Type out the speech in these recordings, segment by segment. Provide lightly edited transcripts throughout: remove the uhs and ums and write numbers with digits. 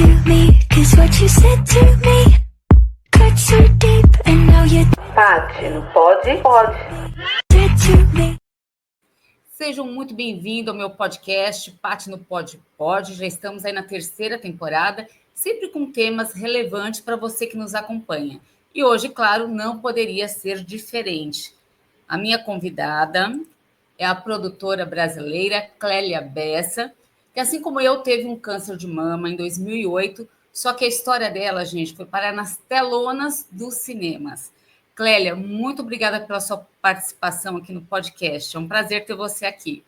to me, 'cause what you said to me cut so deep, and now you're Paty, não pode? Pode. dead to me. Sejam muito bem-vindos ao meu podcast Paty no Pode Pode. Já estamos aí na terceira temporada, sempre com temas relevantes para você que nos acompanha. E hoje, claro, não poderia ser diferente. A minha convidada é a produtora brasileira Clélia Bessa, que assim como eu teve um câncer de mama em 2008, só que a história dela, gente, foi parar nas telonas dos cinemas. Clélia, muito obrigada pela sua participação aqui no podcast. É um prazer ter você aqui.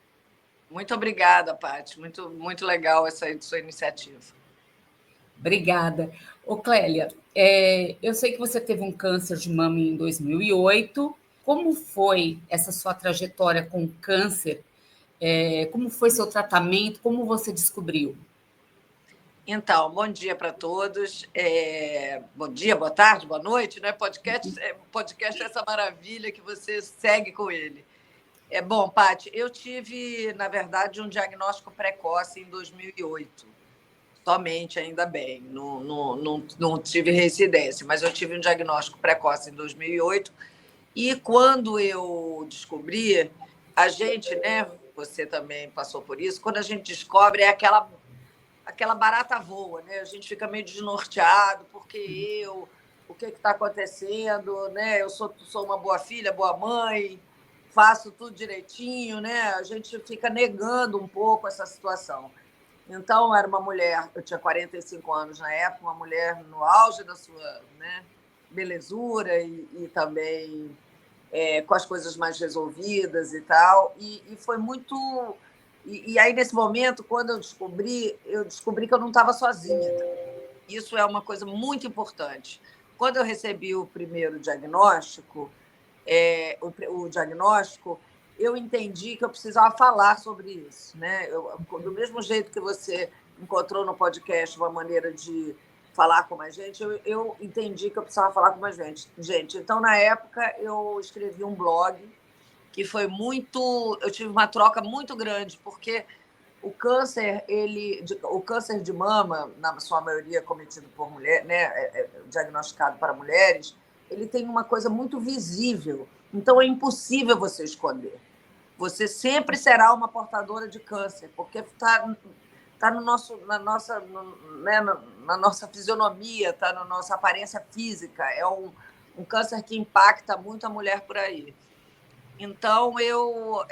Muito obrigada, Paty. Muito legal essa sua iniciativa. Obrigada. Ô, Clélia, eu sei que você teve um câncer de mama em 2008. Como foi essa sua trajetória com o câncer? Como foi seu tratamento? Como você descobriu? Então, bom dia para todos. Bom dia, boa tarde, boa noite, né? Podcast é essa maravilha que você segue com ele. Bom, Paty, eu tive, na verdade, um diagnóstico precoce em 2008. Somente, ainda bem. Não tive reincidência, mas eu tive um diagnóstico precoce em 2008. E quando eu descobri, a gente, né? Você também passou por isso. Quando a gente descobre, é aquela barata voa, né? A gente fica meio desnorteado, porque o que está acontecendo, né? Eu sou uma boa filha, boa mãe, faço tudo direitinho, né? A gente fica negando um pouco essa situação. Então, eu era uma mulher, eu tinha 45 anos na época, uma mulher no auge da sua, né, belezura e também com as coisas mais resolvidas e tal. E foi muito... E aí, nesse momento, quando eu descobri que eu não estava sozinha. Isso é uma coisa muito importante. Quando eu recebi o primeiro diagnóstico, o diagnóstico, eu entendi que eu precisava falar sobre isso, né? Do mesmo jeito que você encontrou no podcast uma maneira de falar com mais gente, eu entendi que eu precisava falar com mais gente. Então, na época, eu escrevi um blog que foi muito... Eu tive uma troca muito grande, porque o câncer de mama, na sua maioria cometido por mulher, né, diagnosticado para mulheres, ele tem uma coisa muito visível. Então, é impossível você esconder. Você sempre será uma portadora de câncer, porque está no na nossa fisionomia, está na nossa aparência física. É um câncer que impacta muito a mulher por aí. Então, eu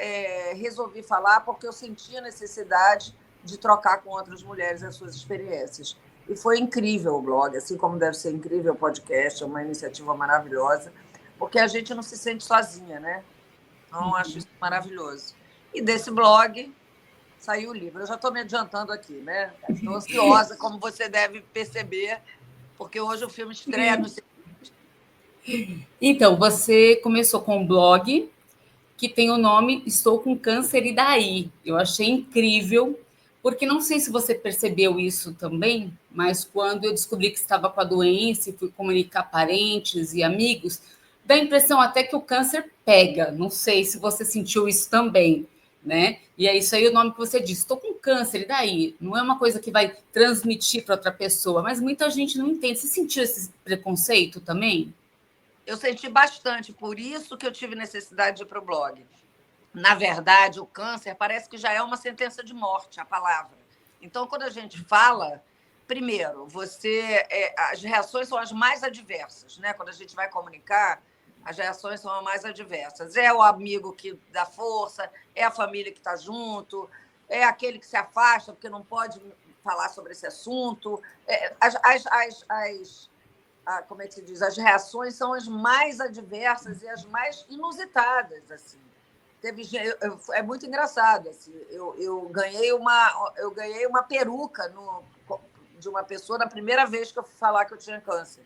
resolvi falar porque eu sentia a necessidade de trocar com outras mulheres as suas experiências. E foi incrível o blog, assim como deve ser incrível o podcast, é uma iniciativa maravilhosa, porque a gente não se sente sozinha, né? Então, acho isso maravilhoso. E desse blog saiu o livro. Eu já estou me adiantando aqui, né? Estou ansiosa, como você deve perceber, porque hoje o filme estreia no cinema. Então, você começou com um blog que tem o nome Estou com Câncer e Daí. Eu achei incrível, porque não sei se você percebeu isso também, mas quando eu descobri que estava com a doença e fui comunicar parentes e amigos, dá a impressão até que o câncer pega. Não sei se você sentiu isso também, né? E é isso aí o nome que você disse. Estou com câncer, e daí? Não é uma coisa que vai transmitir para outra pessoa, mas muita gente não entende. Você sentiu esse preconceito também? Eu senti bastante, por isso que eu tive necessidade de ir para o blog. Na verdade, o câncer parece que já é uma sentença de morte, a palavra. Então, quando a gente fala, primeiro, as reações são as mais adversas, né? Quando a gente vai comunicar, as reações são as mais adversas. É o amigo que dá força, é a família que está junto, é aquele que se afasta porque não pode falar sobre esse assunto. Como é que se diz? As reações são as mais adversas e as mais inusitadas, assim. É muito engraçado, assim. Eu ganhei uma peruca de uma pessoa na primeira vez que eu fui falar que eu tinha câncer,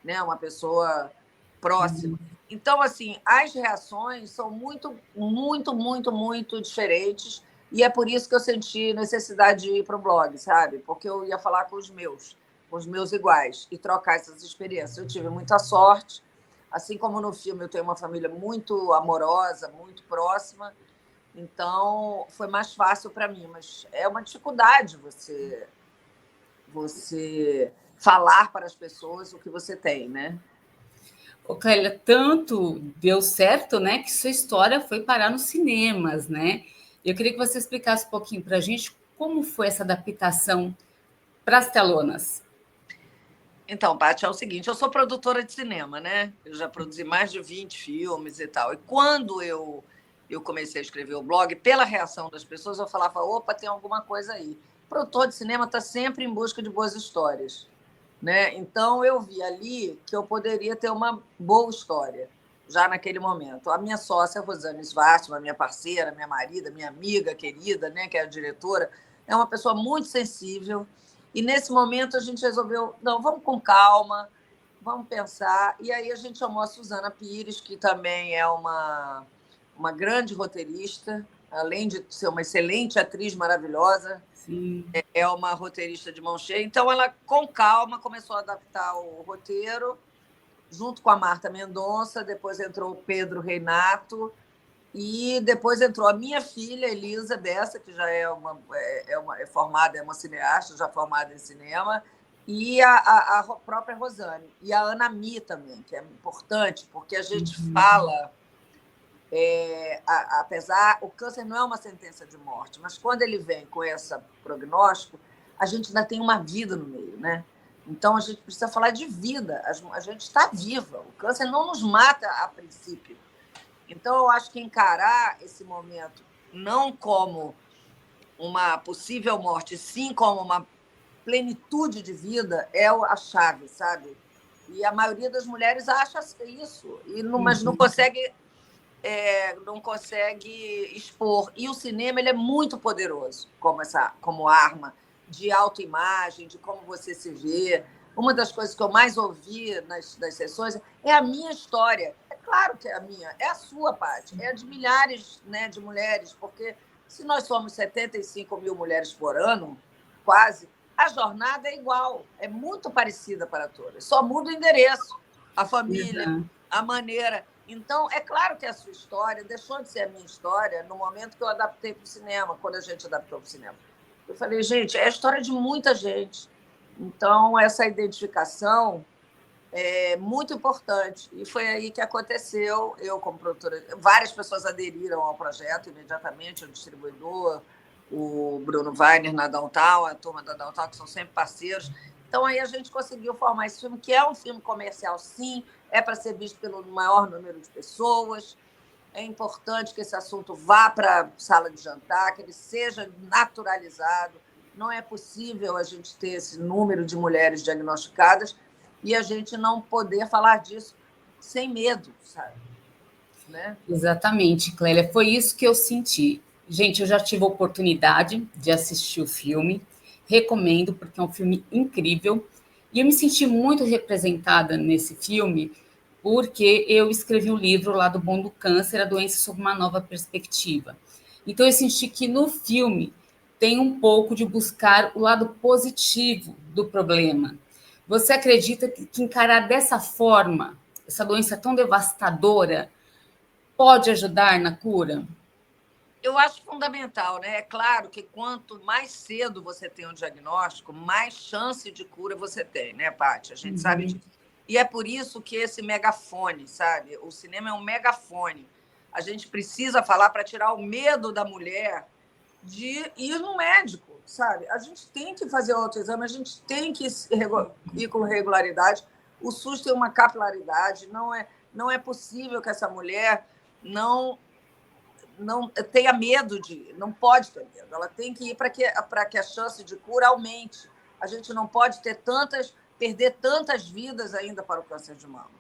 né? Uma pessoa próxima. Então, assim, as reações são muito, muito, muito, muito diferentes, e é por isso que eu senti necessidade de ir para o blog, sabe? Porque eu ia falar com os meus iguais, e trocar essas experiências. Eu tive muita sorte, assim como no filme eu tenho uma família muito amorosa, muito próxima, então foi mais fácil para mim, mas é uma dificuldade você falar para as pessoas o que você tem, né? Ô, Clélia, tanto deu certo, né, que sua história foi parar nos cinemas, né? Eu queria que você explicasse um pouquinho para a gente como foi essa adaptação para as telonas. Então, Paty, é o seguinte, eu sou produtora de cinema, né? Eu já produzi mais de 20 filmes e tal. E quando eu comecei a escrever o blog, pela reação das pessoas, eu falava, opa, tem alguma coisa aí. O produtor de cinema está sempre em busca de boas histórias, né? Então, eu vi ali que eu poderia ter uma boa história, já naquele momento. A minha sócia, Rosane Svartman, minha parceira, minha marida, minha amiga querida, né, que é a diretora, é uma pessoa muito sensível. E, nesse momento, a gente resolveu, não, vamos com calma, vamos pensar. E aí a gente chamou a Suzana Pires, que também é uma grande roteirista, além de ser uma excelente atriz maravilhosa. Sim. É uma roteirista de mão cheia. Então, ela, com calma, começou a adaptar o roteiro, junto com a Marta Mendonça. Depois entrou o Pedro Reinato. E depois entrou a minha filha, Elisa Bessa, que já é formada, é uma cineasta, já formada em cinema, e a própria Rosane. E a Ana Mi também, que é importante, porque a gente fala... apesar, o câncer não é uma sentença de morte, mas quando ele vem com esse prognóstico, a gente ainda tem uma vida no meio, né? Então, a gente precisa falar de vida. A gente está viva. O câncer não nos mata a princípio. Então, eu acho que encarar esse momento não como uma possível morte, sim como uma plenitude de vida é a chave, sabe? E a maioria das mulheres acha isso, mas não consegue... não consegue expor. E o cinema ele é muito poderoso como arma de autoimagem, de como você se vê. Uma das coisas que eu mais ouvi nas sessões é a minha história. É claro que é a minha, é a sua, Paty, é a de milhares, né, de mulheres, porque se nós somos 75 mil mulheres por ano, quase, a jornada é igual, é muito parecida para todas, só muda o endereço, a família, a maneira... Então, é claro que a sua história deixou de ser a minha história no momento que eu adaptei para o cinema, quando a gente adaptou para o cinema. Eu falei, gente, é a história de muita gente. Então, essa identificação é muito importante. E foi aí que aconteceu. Eu, como produtora, várias pessoas aderiram ao projeto imediatamente, o distribuidor, o Bruno Weiner na Downtown, a turma da Downtown, que são sempre parceiros. Então, aí a gente conseguiu formar esse filme, que é um filme comercial, sim, é para ser visto pelo maior número de pessoas. É importante que esse assunto vá para a sala de jantar, que ele seja naturalizado. Não é possível a gente ter esse número de mulheres diagnosticadas e a gente não poder falar disso sem medo, sabe? Né? Exatamente, Clélia, foi isso que eu senti. Gente, eu já tive a oportunidade de assistir o filme, recomendo, porque é um filme incrível, e eu me senti muito representada nesse filme, porque eu escrevi um livro lá do Bom do Câncer, a doença sob uma nova perspectiva. Então, eu senti que no filme tem um pouco de buscar o lado positivo do problema. Você acredita que encarar dessa forma, essa doença tão devastadora, pode ajudar na cura? Eu acho fundamental, né? É claro que quanto mais cedo você tem um diagnóstico, mais chance de cura você tem, né, Paty? A gente sabe disso. E é por isso que esse megafone, sabe? O cinema é um megafone. A gente precisa falar para tirar o medo da mulher de ir no médico, sabe? A gente tem que fazer autoexame, a gente tem que ir com regularidade. O SUS tem uma capilaridade, não é possível que essa mulher não tenha medo de ir, não pode ter medo. Ela tem que ir para que a chance de cura aumente. A gente não pode perder tantas vidas ainda para o câncer de mama.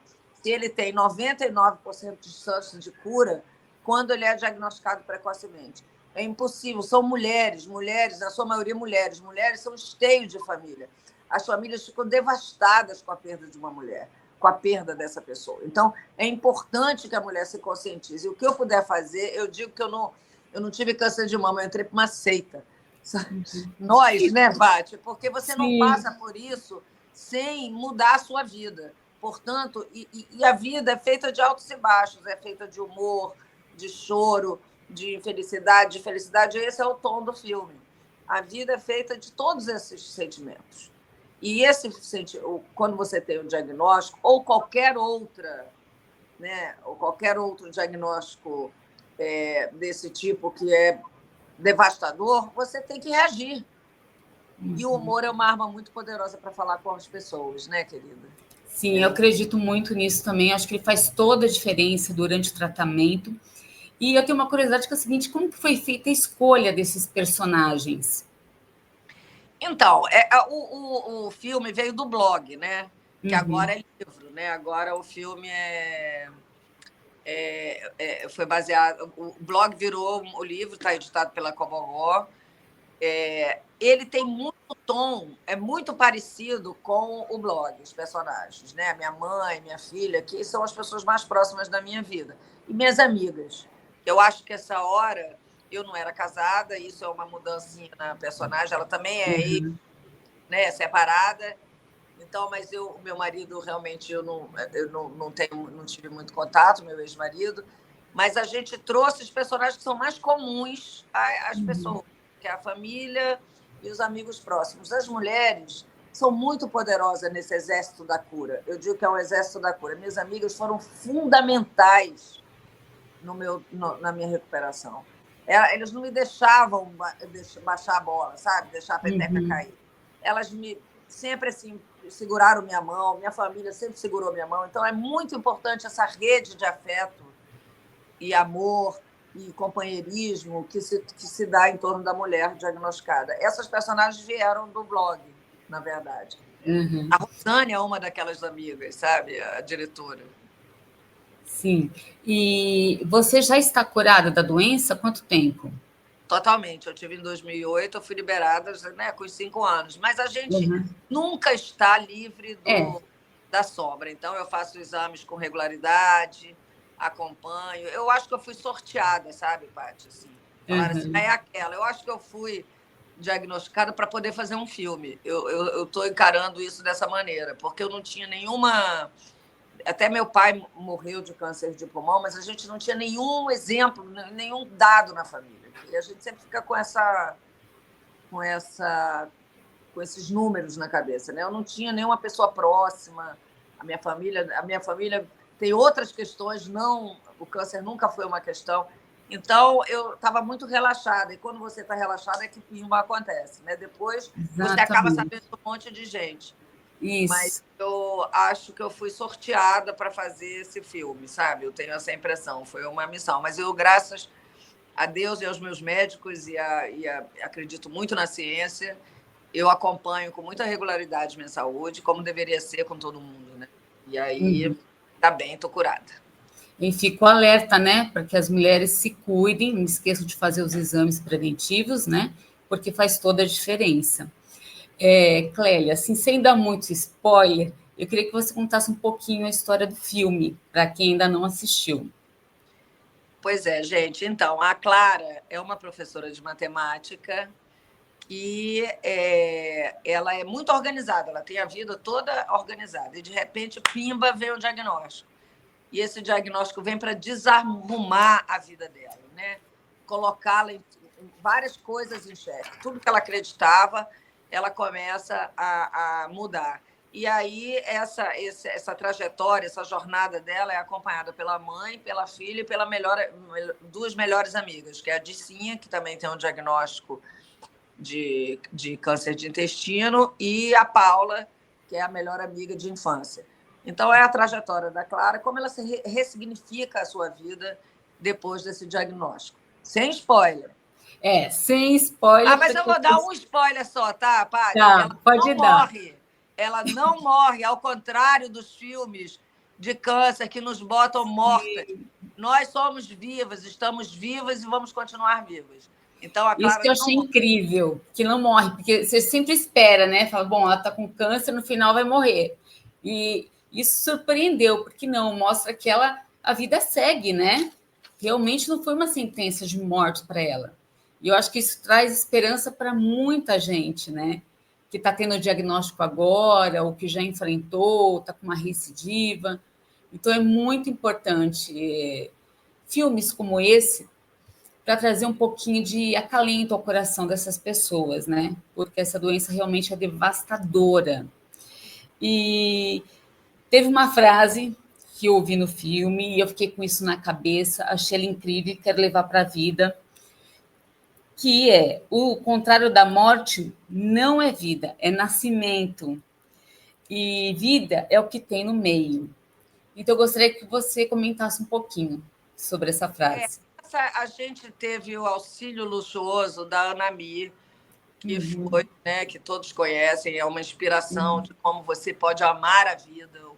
Se ele tem 99% de chance de cura, quando ele é diagnosticado precocemente. É impossível. São mulheres, na sua maioria mulheres. Mulheres são esteio de família. As famílias ficam devastadas com a perda de uma mulher, com a perda dessa pessoa. Então, é importante que a mulher se conscientize. E o que eu puder fazer, eu digo que eu não tive câncer de mama, eu entrei para uma seita. Nós, né, Paty? Porque você não passa por isso sem mudar a sua vida. Portanto, e a vida é feita de altos e baixos, é feita de humor, de choro, de felicidade, Esse é o tom do filme. A vida é feita de todos esses sentimentos. E quando você tem o diagnóstico, ou qualquer outra, né, ou qualquer outro diagnóstico desse tipo que é devastador, você tem que reagir. E o humor é uma arma muito poderosa para falar com as pessoas, né, querida? Sim, eu acredito muito nisso também. Acho que ele faz toda a diferença durante o tratamento. E eu tenho uma curiosidade que é a seguinte: como que foi feita a escolha desses personagens? Então, o filme veio do blog, né? Que agora é livro, né? Agora o filme foi baseado. O blog virou o livro, está editado pela Cobogó. Ele tem muito tom, é muito parecido com o blog, os personagens, né? Minha mãe, minha filha, que são as pessoas mais próximas da minha vida. E minhas amigas. Eu acho que essa hora eu não era casada, isso é uma mudancinha na personagem, ela também é né, separada. Então, mas o meu marido realmente eu não tive muito contato, meu ex-marido, mas a gente trouxe os personagens que são mais comuns às pessoas, que é a família e os amigos próximos. As mulheres são muito poderosas nesse exército da cura. Eu digo que é um exército da cura. Minhas amigas foram fundamentais na minha recuperação. Eles não me deixavam baixar a bola, sabe? Deixar a peteca cair. Elas sempre assim seguraram minha mão, minha família sempre segurou minha mão. Então é muito importante essa rede de afeto e amor e companheirismo que se dá em torno da mulher diagnosticada. Essas personagens vieram do blog, na verdade. A Rosane é uma daquelas amigas, sabe? A diretora. Sim. E você já está curada da doença há quanto tempo? Totalmente. Eu tive em 2008, eu fui liberada, né, com os 5 anos. Mas a gente nunca está livre da sombra. Então, eu faço exames com regularidade, acompanho. Eu acho que eu fui sorteada, sabe, Paty? Assim, falaram assim, é aquela. Eu acho que eu fui diagnosticada para poder fazer um filme. Eu estou encarando isso dessa maneira, porque eu não tinha nenhuma... Até meu pai morreu de câncer de pulmão, mas a gente não tinha nenhum exemplo, nenhum dado na família. E a gente sempre fica com esses números na cabeça, né? Eu não tinha nenhuma pessoa próxima. A minha família tem outras questões, o câncer nunca foi uma questão. Então, eu estava muito relaxada. E quando você está relaxada é que pimba acontece, né? Depois você acaba sabendo um monte de gente. Isso. Mas eu acho que eu fui sorteada para fazer esse filme, sabe? Eu tenho essa impressão, foi uma missão. Mas eu, graças a Deus e aos meus médicos, acredito muito na ciência, eu acompanho com muita regularidade minha saúde, como deveria ser com todo mundo, né? E aí, tá bem, tô curada. E fico alerta, né? Para que as mulheres se cuidem, não esqueçam de fazer os exames preventivos, né? Porque faz toda a diferença. Clélia, assim, sem dar muito spoiler, eu queria que você contasse um pouquinho a história do filme, para quem ainda não assistiu. Pois é, gente. Então, a Clara é uma professora de matemática e ela é muito organizada, ela tem a vida toda organizada. E, de repente, pimba, vem o diagnóstico. E esse diagnóstico vem para desarrumar a vida dela, né? Colocá-la em várias coisas em xeque. Tudo que ela acreditava, ela começa a mudar. E aí, essa trajetória, essa jornada dela é acompanhada pela mãe, pela filha e pela duas melhores amigas, que é a Dicinha, que também tem um diagnóstico de câncer de intestino, e a Paula, que é a melhor amiga de infância. Então, é a trajetória da Clara, como ela se ressignifica a sua vida depois desse diagnóstico. Sem spoiler. Sem spoiler. Mas eu vou dar um spoiler só, tá, Paty? Tá, ela pode não dar. morre. Ela não morre, ao contrário dos filmes de câncer que nos botam mortas. Nós somos vivas, estamos vivas e vamos continuar vivas. Então, a Clara isso que eu achei incrível, que não morre, porque você sempre espera, né? Fala, bom, ela está com câncer, no final vai morrer. E isso surpreendeu, porque não, mostra que a vida segue, né? Realmente não foi uma sentença de morte para ela. E eu acho que isso traz esperança para muita gente, né? Que está tendo o diagnóstico agora, ou que já enfrentou, está com uma recidiva. Então, é muito importante. Filmes como esse para trazer um pouquinho de acalento ao coração dessas pessoas, né? Porque essa doença realmente é devastadora. E teve uma frase que eu ouvi no filme e eu fiquei com isso na cabeça, achei ela incrível e quero levar para a vida, que é: o contrário da morte não é vida, é nascimento. E vida é o que tem no meio. Então, eu gostaria que você comentasse um pouquinho sobre essa frase. A gente teve o auxílio luxuoso da Anami, que foi, né, que todos conhecem, é uma inspiração de como você pode amar a vida, o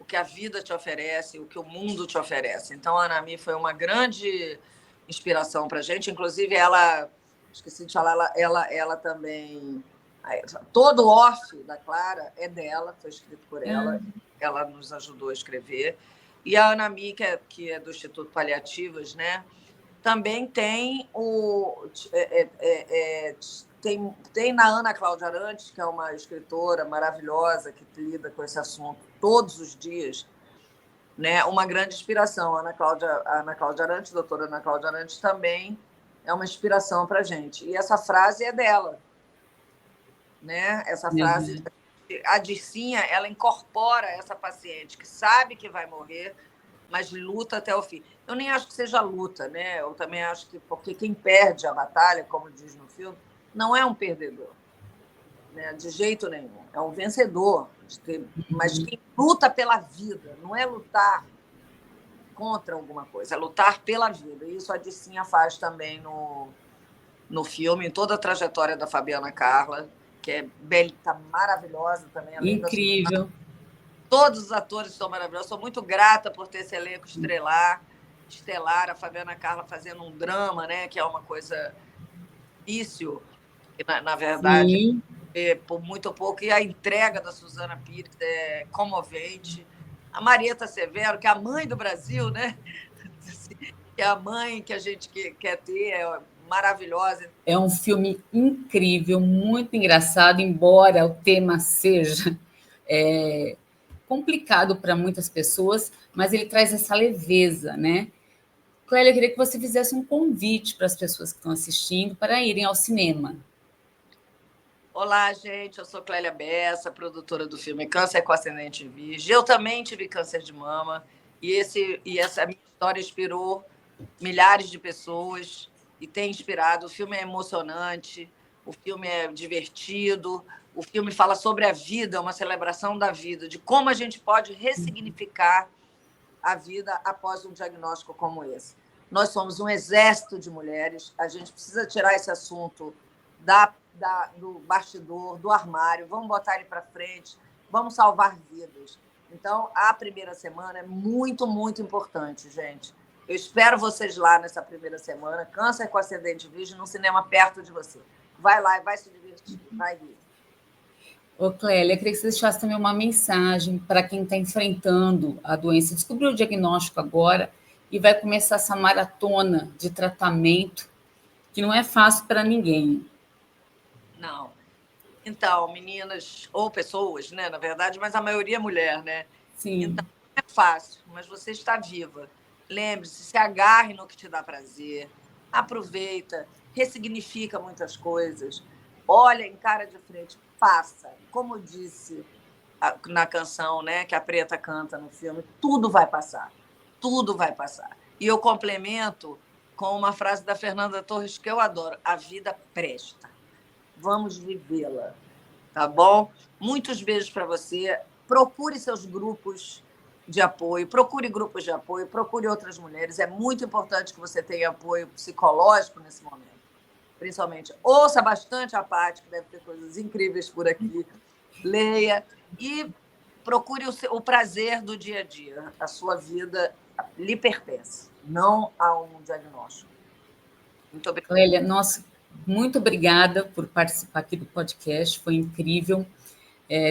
que a vida te oferece, o que o mundo te oferece. Então, a Anami foi uma grande inspiração para a gente. Inclusive, ela, esqueci de falar, ela também... Todo o off da Clara é dela, foi escrito por ela. Ela nos ajudou a escrever. E a Anami, que é do Instituto Paliativas, né, também tem tem na Ana Cláudia Arantes, que é uma escritora maravilhosa que lida com esse assunto todos os dias, né, uma grande inspiração. A Ana Cláudia Arantes, doutora Ana Cláudia Arantes, também é uma inspiração para a gente. E essa frase é dela, né? Essa frase, a Dircinha, ela incorpora essa paciente que sabe que vai morrer, mas luta até o fim. Eu nem acho que seja luta, né? Eu também acho que, porque quem perde a batalha, como diz no filme, não é um perdedor, né? De jeito nenhum. É um vencedor. Mas quem luta pela vida, não é lutar contra alguma coisa, é lutar pela vida. E isso a Dircinha faz também no filme, em toda a trajetória da Fabiana Carla, que é tá maravilhosa também. Incrível. Todos os atores estão maravilhosos. Sou muito grata por ter esse elenco estelar, a Fabiana Carla fazendo um drama, né, que é uma coisa difícil, que, na verdade, por muito pouco. E a entrega da Suzana Pires é comovente. A Marieta Severo, que é a mãe do Brasil, né? Que é a mãe que a gente quer ter, é maravilhosa. É um filme incrível, muito engraçado, embora o tema seja complicado para muitas pessoas, mas ele traz essa leveza, né? Clélia, eu queria que você fizesse um convite para as pessoas que estão assistindo para irem ao cinema. Olá, gente, eu sou Clélia Bessa, produtora do filme Câncer com Ascendente em Virgem. Eu também tive câncer de mama e essa minha história inspirou milhares de pessoas e tem inspirado. O filme é emocionante, o filme é divertido, o filme fala sobre a vida, uma celebração da vida, de como a gente pode ressignificar a vida após um diagnóstico como esse. Nós somos um exército de mulheres, a gente precisa tirar esse assunto do bastidor, do armário, vamos botar ele para frente, vamos salvar vidas. Então, a primeira semana é muito, muito importante, gente. Eu espero vocês lá nessa primeira semana, Câncer com Ascendente Virgem, num cinema perto de você. Vai lá e vai se divertir, vai rir. Ô, Clélia, eu queria que você deixasse também uma mensagem para quem está enfrentando a doença, descobriu o diagnóstico agora e vai começar essa maratona de tratamento, que não é fácil para ninguém. Não. Então, meninas, ou pessoas, né, na verdade, mas a maioria é mulher, né? Sim. Então, não é fácil, mas você está viva. Lembre-se, se agarre no que te dá prazer, aproveita, ressignifica muitas coisas, olha, encara de frente, passa. Como disse na canção, né, que a Preta canta no filme, tudo vai passar, tudo vai passar. E eu complemento com uma frase da Fernanda Torres que eu adoro: a vida presta. Vamos vivê-la, tá bom? Muitos beijos para você. Procure seus grupos de apoio, procure grupos de apoio, procure outras mulheres. É muito importante que você tenha apoio psicológico nesse momento. Principalmente, ouça bastante a Paty, que deve ter coisas incríveis por aqui. Leia e procure o prazer do dia a dia. A sua vida lhe pertence, não a um diagnóstico. Muito obrigada. Clélia, nossa, muito obrigada por participar aqui do podcast, foi incrível.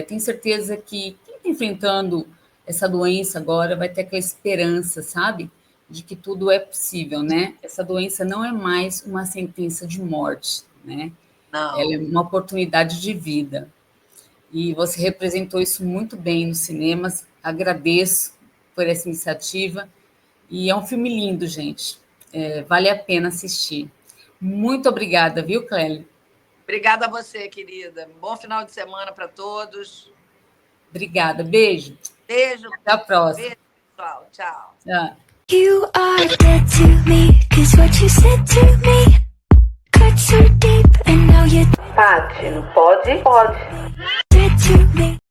Tenho certeza que quem está enfrentando essa doença agora vai ter aquela esperança, sabe? De que tudo é possível, né? Essa doença não é mais uma sentença de morte, né? Não. Ela é uma oportunidade de vida. E você representou isso muito bem nos cinemas. Agradeço por essa iniciativa. E é um filme lindo, gente. Vale a pena assistir. Muito obrigada, viu, Clélia? Obrigada a você, querida. Bom final de semana para todos. Obrigada. Beijo. Beijo. Até a próxima. Beijo, pessoal. Tchau. Tchau. You are dead to me, 'cause what you said to me cut so deep, and now you're Paty, não pode? Pode. dead to me.